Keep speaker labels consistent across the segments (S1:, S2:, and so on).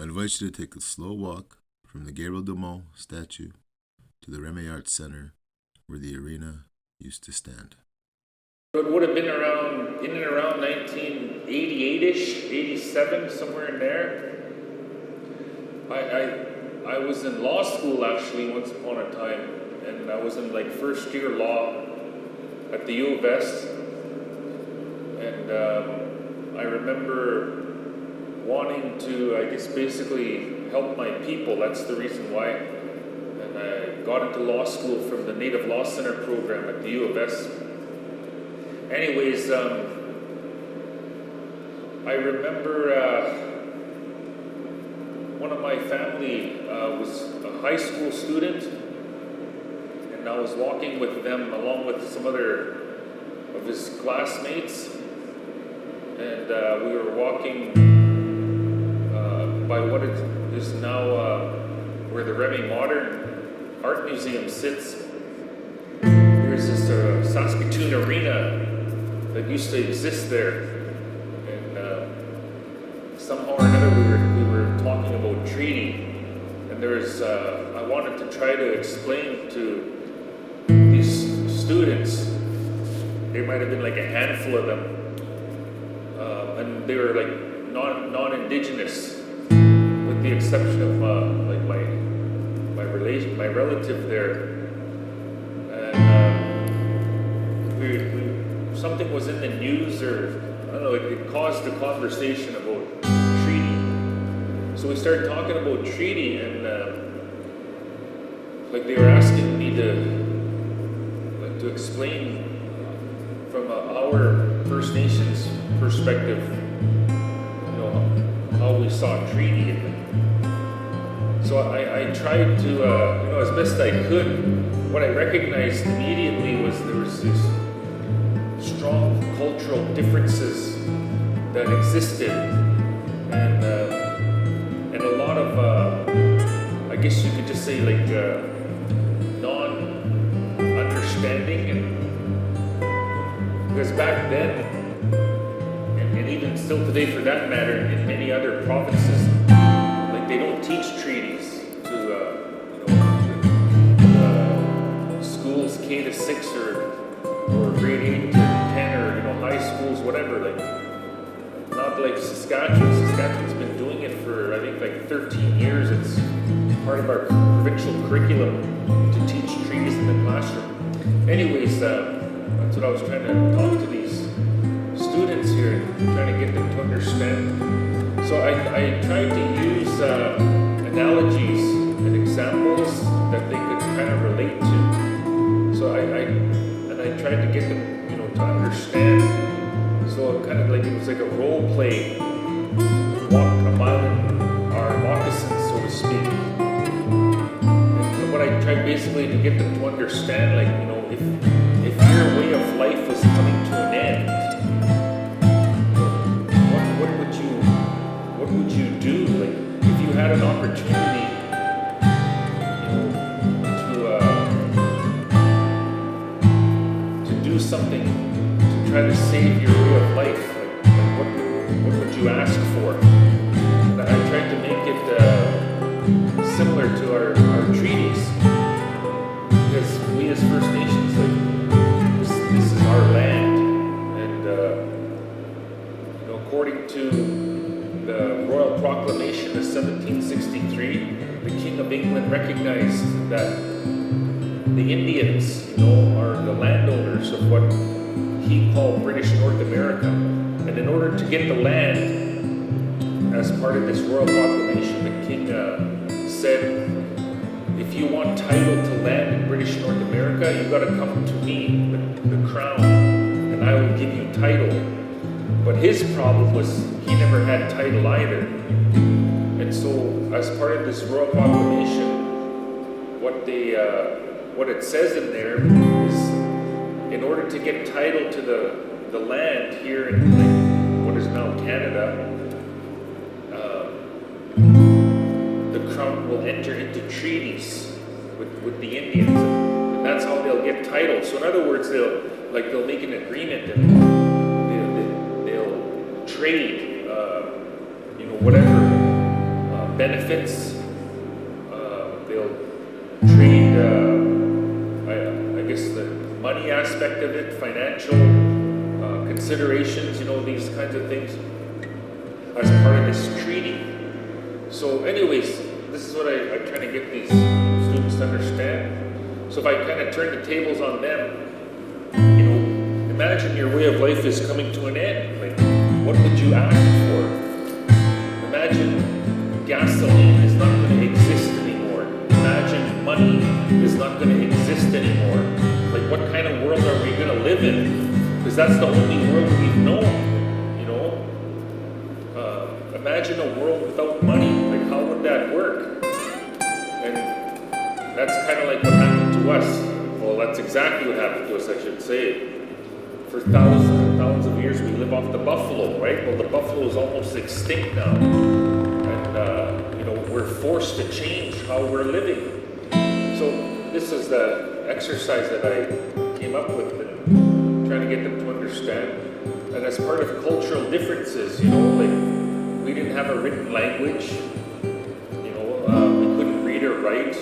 S1: I invite you to take a slow walk from the Gabriel Dumont statue to the Remy Arts Center where the arena used to stand.
S2: It would have been in and around 1988-ish, 87, somewhere in there. I was in law school actually once upon a time, and I was in like first year law at the U of S. And I remember wanting to, I guess, basically help my people. That's the reason why. And I got into law school from the Native Law Center program at the U of S. Anyways, I remember one of my family was a high school student, and I was walking with them along with some other of his classmates, and we were walking by what is now where the Remy Modern Art Museum sits. There's this Saskatoon Arena that used to exist there, and somehow or another we were talking about treaty, and there's I wanted to try to explain to these students. There might have been like a handful of them, and they were like non-Indigenous, with the exception of like my relative there, and something was in the news, or I don't know, it caused a conversation about treaty. So we started talking about treaty, and like they were asking me to explain from our First Nations perspective, you know, how we saw treaty. So I tried to, you know, as best I could. What I recognized immediately was there was this strong cultural differences that existed, and a lot of, I guess you could just say like non-understanding, and because back then, and even still today for that matter, in many other provinces, like they don't teach treaties to schools K to 6 or grade 8 to 10, or you know, high schools, whatever. Like not like Saskatchewan. Saskatchewan's been doing it for I think like 13 years. It's part of our provincial curriculum to teach treaties in the classroom. Anyways, that's what I was trying to talk to these students here, trying to get them to understand. So I tried to use analogies and examples that they could kind of relate to. So I tried to get them, you know, to understand. So kind of like it was like a role play, walk a mile in our moccasins, so to speak. And what I tried basically to get them to understand, like, you know, if your way of life was coming to an end, what would you do? Like if you had an opportunity, do something to try to save your way of life, like what would you ask for? And I tried to make it similar to our treaties, because we as First Nations, like this is our land, and you know, according to the Royal Proclamation of 1763, the King of England recognized that the Indians, you know, are the landowners of what he called British North America. And in order to get the land, as part of this Royal Proclamation, the King said, if you want title to land in British North America, you've got to come to me, the Crown, and I will give you title. But his problem was he never had title either. And so, as part of this Royal Proclamation, what it says in there is, in order to get title to the land here in like what is now Canada, the Crown will enter into treaties with the Indians, and that's how they'll get title. So in other words, they'll make an agreement, and they'll trade, you know, whatever benefits. They'll trade, I guess, the money aspect of it, financial considerations, these kinds of things as part of this treaty. So anyways, this is what I'm trying to get these students to understand. So if I kind of turn the tables on them, imagine your way of life is coming to an end. Like, what would you ask for? Imagine gasoline is not going to exist anymore. Imagine money is not going to exist anymore. Like, what kind of world are we going to live in? Because that's the only world we've known. Imagine a world without money. Like, how would that work? And that's kind of like what happened to us. Well, that's exactly what happened to us, I should say. For thousands and thousands of years, we live off the buffalo, right? Well, the buffalo is almost extinct now. And, we're forced to change how we're living. So this is the exercise that I came up with and trying to get them to understand. And as part of cultural differences, we didn't have a written language. We couldn't read or write.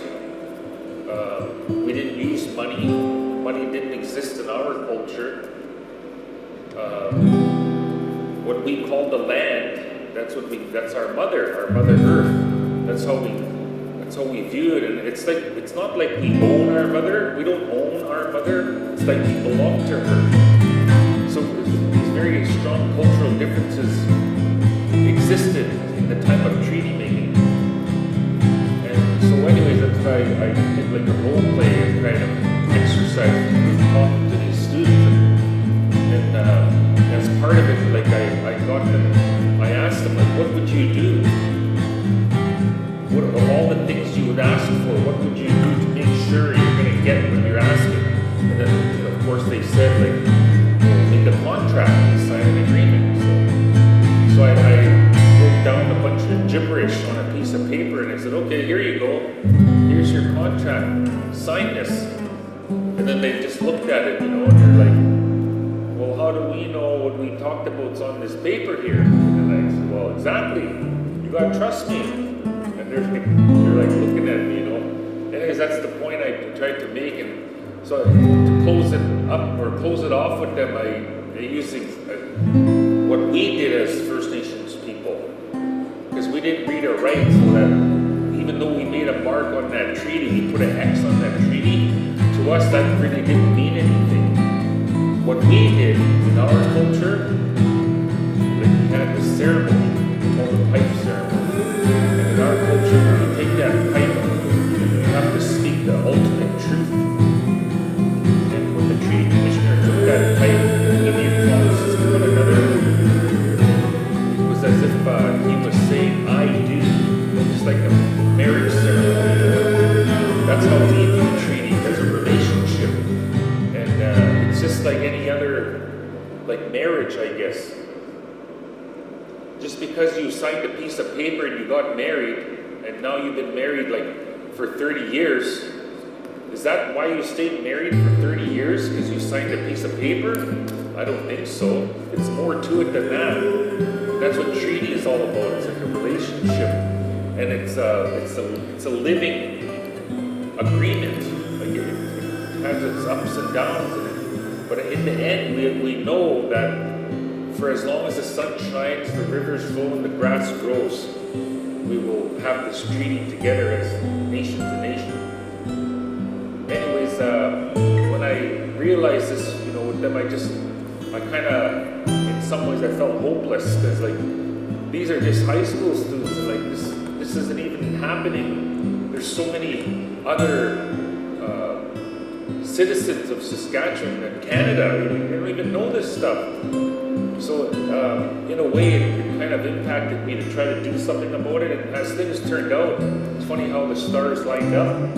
S2: We didn't use money. Money didn't exist in our culture. What we call the land, that's our mother Earth. That's how we view it. And it's not like we own our mother. We don't own our mother. It's like we belong to her. So these very strong cultural differences existed in the time of treaty making. And so anyways, that's why I did like a role play kind of exercise, talking to these students. And as part of it, like I asked them, like, what would you do? Of all the things you would ask for, what would you do to make sure you're going to get what you're asking? And then, of course, they said, like, make a contract, sign an agreement. So I wrote down a bunch of gibberish on a piece of paper, and I said, okay, here you go. Here's your contract. Sign this. And then they just looked at it, and they're like, well, how do we know what we talked about's on this paper here? And I said, well, exactly. You got to trust me. And they're like looking at me, Anyways, that's the point I tried to make. And so to close it off with them, I used what we did as First Nations people. Because we didn't read or write, so that even though we made a mark on that treaty, we put an X on that treaty, to us that really didn't mean anything. What we did in our culture, like we had this ceremony called the pipe ceremony. And in our culture, when you take that pipe, you have to speak the ultimate truth. And when the treaty commissioner took that pipe and gave promises to one another, it was as if he was saying, I do. Just like a marriage ceremony. That's how we view a treaty, as a relationship. And it's just like any other, like marriage, I guess. Just because you signed a piece of paper and you got married, and now you've been married like for 30 years, is that why you stayed married for 30 years? Because you signed a piece of paper? I don't think so. It's more to it than that. That's what treaty is all about. It's like a relationship, and it's a living agreement. Like it has its ups and downs in it. But in the end, we know that for as long as the sun shines, the rivers flow, and the grass grows, we will have this treaty together as nation to nation. Anyways, when I realized this, with them, I kind of, in some ways, I felt hopeless, because like these are just high school students, and like this isn't even happening. There's so many other citizens of Saskatchewan and Canada. They don't even know this stuff. So in a way, it kind of impacted me to try to do something about it. And as things turned out, it's funny how the stars lined up.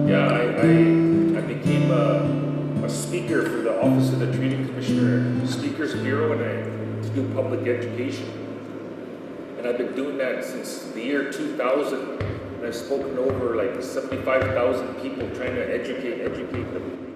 S2: Yeah, I became a speaker for the Office of the Treaty Commissioner, Speakers Bureau, and I do public education. And I've been doing that since the year 2000. And I've spoken to over like 75,000 people, trying to educate them.